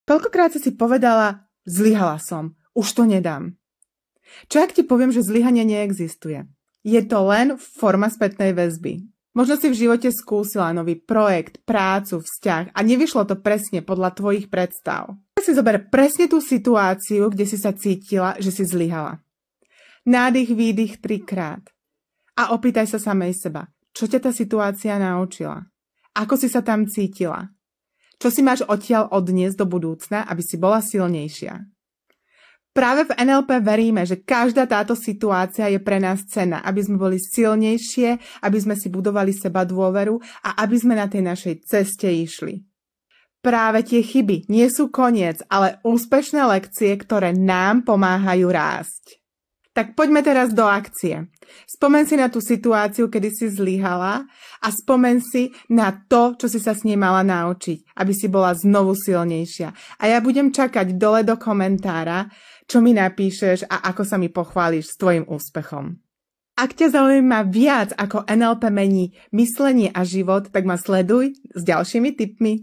Koľkokrát si povedala, zlyhala som, už to nedám. Čo ak ti poviem, že zlyhanie neexistuje? Je to len forma spätnej väzby. Možno si v živote skúsila nový projekt, prácu, vzťah a nevyšlo to presne podľa tvojich predstav. Tak si zober presne tú situáciu, kde si sa cítila, že si zlyhala. Nádych, výdych 3-krát. A opýtaj sa samej seba, čo ťa tá situácia naučila? Ako si sa tam cítila? Čo si máš odtiaľ odniesť do budúcna, aby si bola silnejšia? Práve v NLP veríme, že každá táto situácia je pre nás cenná, aby sme boli silnejšie, aby sme si budovali seba dôveru a aby sme na tej našej ceste išli. Práve tie chyby nie sú koniec, ale úspešné lekcie, ktoré nám pomáhajú rásť. Tak poďme teraz do akcie. Spomen si na tú situáciu, kedy si zlyhala a spomen si na to, čo si sa s nej mala naučiť, aby si bola znovu silnejšia. A ja budem čakať dole do komentára, čo mi napíšeš a ako sa mi pochváliš s tvojim úspechom. Ak ťa zaujíma viac, ako NLP mení myslenie a život, tak ma sleduj s ďalšími tipmi.